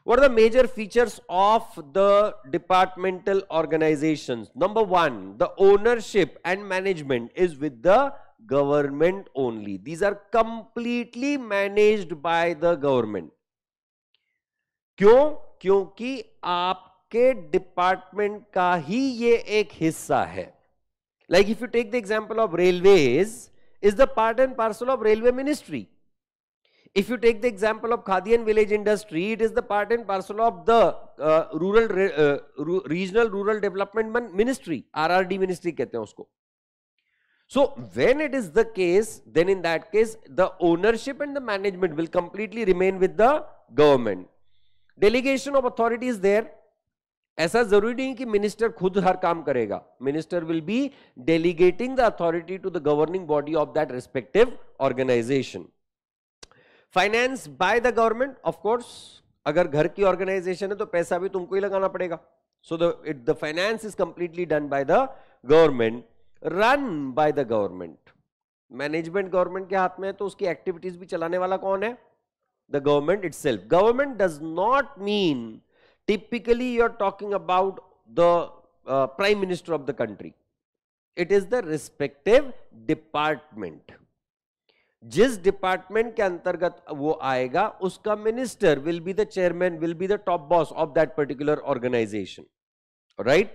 What are the major features of the departmental organizations? Number one, the ownership and management is with the government only. These are completely managed by the government. क्यों? क्योंकि आपके department का ही ये एक हिस्सा है. Like if you take the example of railways, is the part and parcel of railway ministry. If you take the example of Khadi and village industry, it is the part and parcel of the regional rural development ministry, RRD ministry कहते हैं उसको. So when it is the case, then in that case the ownership and the management will completely remain with the government. Delegation of authority is there. ऐसा जरूरी नहीं कि minister खुद हर काम करेगा. Minister will be delegating the authority to the governing body of that respective organisation. Finance by the government, of course अगर घर की ऑर्गेनाइजेशन है तो पैसा भी तुमको ही लगाना पड़ेगा. So the finance is completely done by the government, run by the government. Management government के हाथ में है तो उसकी एक्टिविटीज भी चलाने वाला कौन है? The government itself. Government does not mean typically you are talking about the prime minister of the country. It is the respective department. जिस डिपार्टमेंट के अंतर्गत वो आएगा उसका minister will be the chairman, will be the top boss of that particular organization. Right?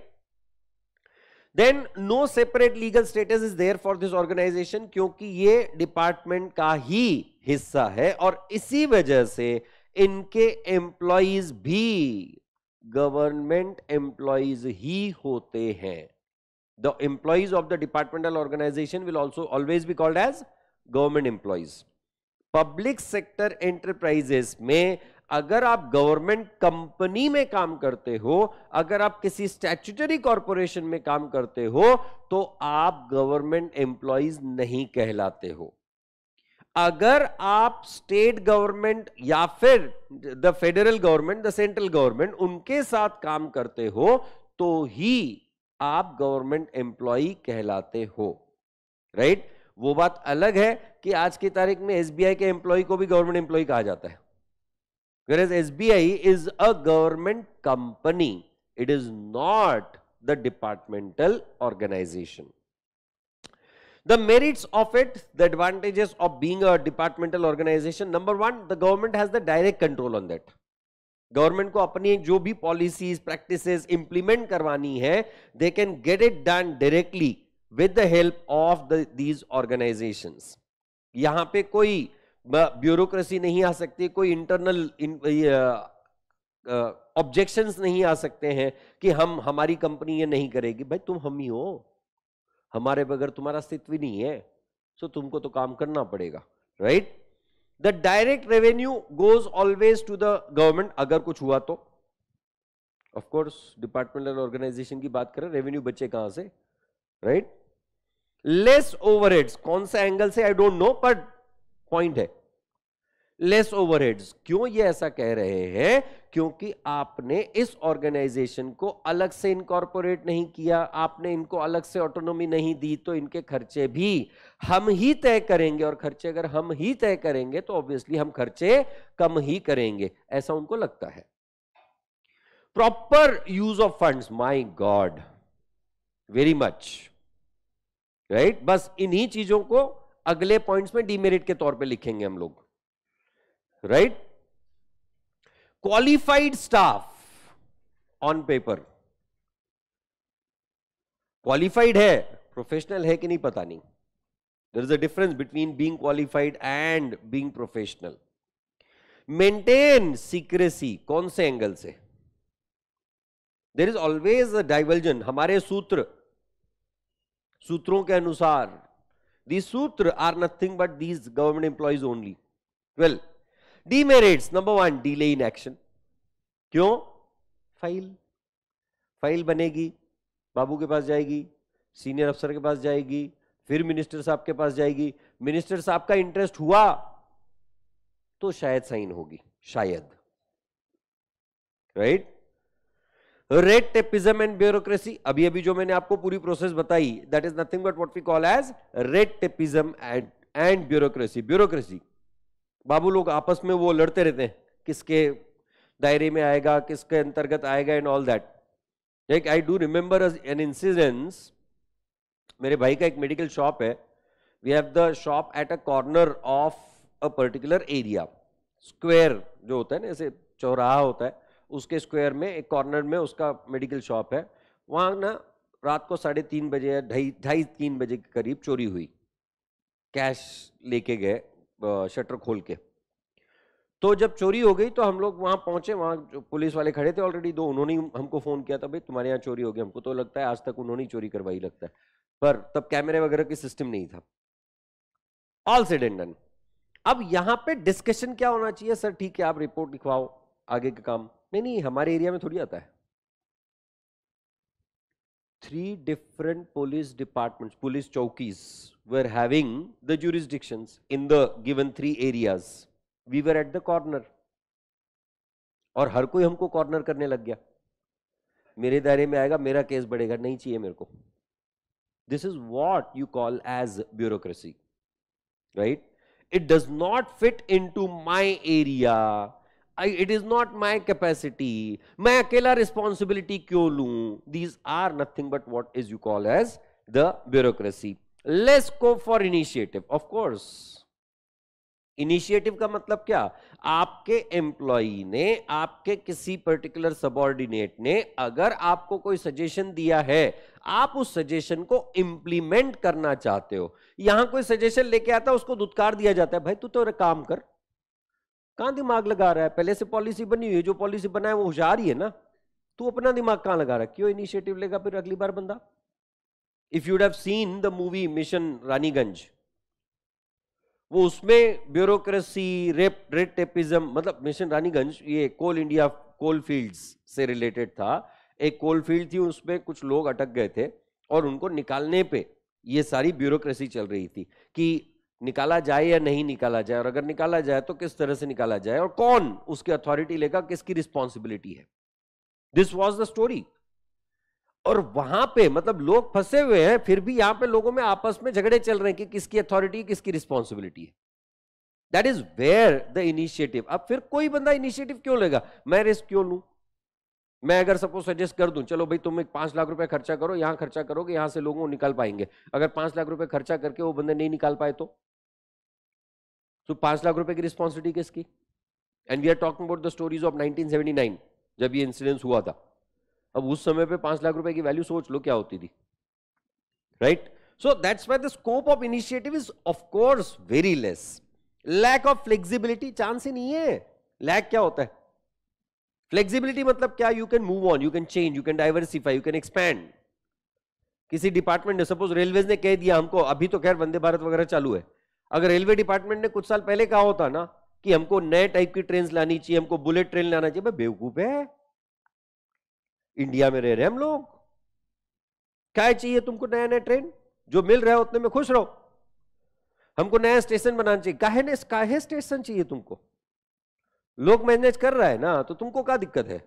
Then no separate legal status is there for this organization क्योंकि ये department का ही हिस्सा है और इसी वजह से इनके एम्प्लॉइज भी गवर्नमेंट एम्प्लॉइज ही होते हैं. The employees of the departmental organisation will also always be called as government employees. Public sector enterprises में अगर आप गवर्नमेंट कंपनी में काम करते हो, अगर आप किसी स्टैट्यूटरी कॉर्पोरेशन में काम करते हो तो आप गवर्नमेंट एम्प्लॉइज नहीं कहलाते हो. अगर आप स्टेट गवर्नमेंट या फिर the federal government, the central government, उनके साथ काम करते हो तो ही आप गवर्नमेंट एम्प्लॉय कहलाते हो. राइट? वो बात अलग है कि आज की तारीख में एसबीआई के एम्प्लॉय को भी गवर्नमेंट एम्प्लॉय कहा जाता है. whereas SBI is a government company, it is not the departmental organization. The merits of it, the advantages of being a departmental organization, number one, the government has the direct control on that. Government को अपनी जो भी policies practices implement करवानी है, they can get it done directly with the help of these organisations. यहां पे कोई bureaucracy नहीं आ सकती, कोई इंटरनल ऑब्जेक्शंस नहीं आ सकते हैं कि हमारी कंपनी ये नहीं करेगी. भाई तुम हम ही हो, हमारे बगैर तुम्हारा अस्तित्व ही नहीं है, सो तुमको तो काम करना पड़ेगा. Right? The direct revenue goes always to the government. अगर कुछ हुआ तो of course departmental organization की बात करें, रेवेन्यू बचे कहां से? राइट? लेस ओवरहेड्स, कौन सा एंगल से I don't know, but point है लेस ओवरहेड्स. क्यों ये ऐसा कह रहे हैं? क्योंकि आपने इस ऑर्गेनाइजेशन को अलग से इनकॉर्पोरेट नहीं किया, आपने इनको अलग से ऑटोनॉमी नहीं दी, तो इनके खर्चे भी हम ही तय करेंगे. और खर्चे अगर हम ही तय करेंगे तो ऑब्वियसली हम खर्चे कम ही करेंगे, ऐसा उनको लगता है. Proper use of funds, my God, very much. Right? बस इन्हीं चीजों को अगले पॉइंट्स में डीमेरिट के तौर पे लिखेंगे हम लोग. Right? Qualified staff on paper, qualified है, प्रोफेशनल है कि नहीं पता नहीं. There is a difference between being qualified and being professional. Maintain secrecy, कौन से एंगल से? There is always a diversion. हमारे सूत्रों के अनुसार, these सूत्र are nothing but these government employees only. Well, demerits, number one, delay in action. क्यों? File बनेगी, बाबू के पास जाएगी, सीनियर अफसर के पास जाएगी, फिर मिनिस्टर साहब के पास जाएगी. मिनिस्टर साहब का इंटरेस्ट हुआ तो शायद साइन होगी, शायद. Right? Red tapism and bureaucracy, अभी अभी जो मैंने आपको पूरी प्रोसेस बताई, that is nothing but what we call as red tapism and bureaucracy. Bureaucracy, babu लोग आपस में वो लड़ते रहते हैं, किसके दायरे में आएगा, किसके अंतर्गत आएगा and all that. Like I do remember an incidence. मेरे भाई का एक मेडिकल शॉप है. We have the shop at a corner of a particular area. Square जो होता है ना, ऐसे चौराहा होता है, उसके स्क्वायर में एक कॉर्नर में उसका मेडिकल शॉप है. वहां ना रात को 3:30 बजे या 2:30-3 बजे के करीब चोरी हुई. कैश लेके गए शटर खोल के. तो जब चोरी हो गई तो हम लोग वहां पहुंचे. वहां जो पुलिस वाले खड़े थे ऑलरेडी, दो, उन्होंने हमको फोन किया था, भाई तुम्हारे यहाँ चोरी हो गई. हमको तो लगता है आज तक उन्होंने ही चोरी करवाई लगता है, पर तब कैमरे वगैरह की सिस्टम नहीं था. All said and done. अब यहां पे डिस्कशन क्या होना चाहिए, सर ठीक है आप रिपोर्ट लिखवाओ, आगे का काम. नहीं, हमारे एरिया में थोड़ी आता है. 3 different police departments, police chowkis were having the jurisdictions in the given 3 areas. We were at the corner. और हर कोई हमको कॉर्नर करने लग गया. मेरे दायरे में आएगा, मेरा केस बढ़ेगा, नहीं चाहिए मेरे को. This is what you call as bureaucracy, right? It does not fit into my area. It is not my capacity. मैं अकेला रिस्पॉन्सिबिलिटी क्यों लूं? These are nothing but what is you call as the bureaucracy. Less scope for initiative. Of course. Initiative का मतलब क्या? आपके employee ने, आपके किसी पर्टिकुलर सबऑर्डिनेट ने अगर आपको कोई सजेशन दिया है, आप उस सजेशन को इंप्लीमेंट करना चाहते हो. यहां कोई सजेशन लेके आता है, उसको दुत्कार दिया जाता है, भाई तू तो काम कर. कहां दिमाग लगा रहा है? पहले से पॉलिसी बनी हुई है, जो पॉलिसी बनाए वो होशियार ही है ना. तू अपना दिमाग कहां लगा रहा है? क्यों इनिशिएटिव लेगा फिर अगली बार बंदा? If you'd have seen the movie mission Raniganj, वो उसमें ब्यूरोक्रेसी, रेड टेपिज्म, मतलब मिशन रानीगंज ये कोल इंडिया कोल फील्ड्स से रिलेटेड था. एक कोल फील्ड थी, उसमें कुछ लोग अटक गए थे और उनको निकालने पे ये सारी ब्यूरोक्रेसी चल रही थी कि निकाला जाए या नहीं निकाला जाए, और अगर निकाला जाए तो किस तरह से निकाला जाए, और कौन उसकी अथॉरिटी लेगा, किसकी रिस्पॉन्सिबिलिटी है. This was the story. और वहां पे मतलब लोग फंसे हुए हैं, फिर भी यहां पे लोगों में आपस में झगड़े चल रहे हैं कि किसकी अथॉरिटी, किसकी रिस्पॉन्सिबिलिटी है. That is where the initiative. अब फिर कोई बंदा इनिशिएटिव क्यों लेगा? मैं रिस्क क्यों लूं? मैं अगर सपोज सजेस्ट कर दूं, चलो भाई तुम 5 लाख रुपए खर्चा करो, यहां खर्चा करोगे, यहां से लोगों को निकाल पाएंगे. अगर 5 लाख रुपए खर्चा करके वो बंदे नहीं निकाल पाए तो 5 लाख रुपए की रिस्पॉन्सिबिलिटी किसकी? And we are talking about the stories of 1979 जब ये इंसिडेंस हुआ था. अब उस समय पे 5 लाख रुपए की वैल्यू सोच लो क्या होती थी, right? So that's why the scope of initiative is of course very less. Lack of flexibility chance ही नहीं है. लैक क्या होता है? फ्लेक्सिबिलिटी मतलब क्या? You can move on, you can change, you can diversify, you can expand. किसी department ने, सपोज रेलवेज ने कह दिया हमको, अभी तो खैर वंदे भारत वगैरह चालू है, अगर रेलवे डिपार्टमेंट ने कुछ साल पहले कहा होता ना कि हमको नए टाइप की ट्रेन लानी चाहिए, हमको बुलेट ट्रेन लाना चाहिए, भाई बेवकूफ है. इंडिया में रह रहे हम लोग, क्या चाहिए तुमको नया नया ट्रेन? जो मिल रहा है उतने में खुश रहो. हमको नया स्टेशन बनाना चाहिए. काहे स्टेशन चाहिए तुमको? लोग मैनेज कर रहा है ना, तो तुमको क्या दिक्कत है?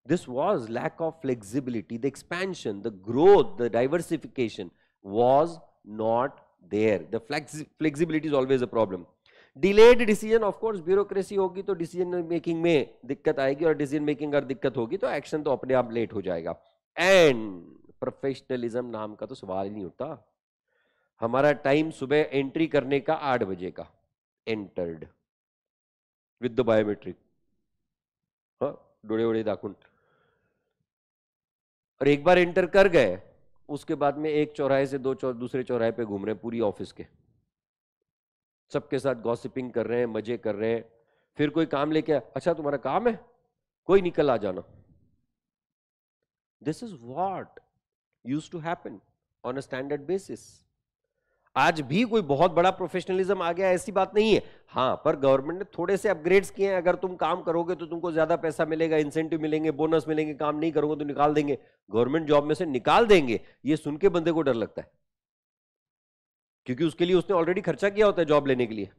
This was lack of flexibility. The expansion, the growth, the diversification was not there. The flexibility is always a problem. Delayed decision, of course, bureaucracy होगी तो डिसीजन मेकिंग में दिक्कत आएगी, और डिसीजन मेकिंग अगर दिक्कत होगी तो एक्शन तो अपने आप लेट हो जाएगा. एंड प्रोफेशनलिज्म नाम का तो सवाल ही नहीं होता. हमारा टाइम सुबह एंट्री करने का 8 बजे का, एंटर्ड विद द बायोमेट्रिक, डोळे वोळे दाखवून, और एक बार एंटर कर गए, उसके बाद में एक चौराहे से दूसरे चौराहे पे घूम रहे हैं पूरी ऑफिस के, सबके साथ गॉसिपिंग कर रहे हैं, मजे कर रहे हैं. फिर कोई काम लेके, अच्छा तुम्हारा काम है, कोई निकल आ जाना. This is what used to happen on a standard basis. आज भी कोई बहुत बड़ा प्रोफेशनलिज्म आ गया ऐसी बात नहीं है. हाँ, पर गवर्नमेंट ने थोड़े से अपग्रेड्स किए हैं. अगर तुम काम करोगे तो तुमको ज्यादा पैसा मिलेगा, इंसेंटिव मिलेंगे, बोनस मिलेंगे. काम नहीं करोगे तो निकाल देंगे, गवर्नमेंट जॉब में से निकाल देंगे. ये सुन के बंदे को डर लगता है, क्योंकि उसके लिए उसने ऑलरेडी खर्चा किया होता है जॉब लेने के लिए.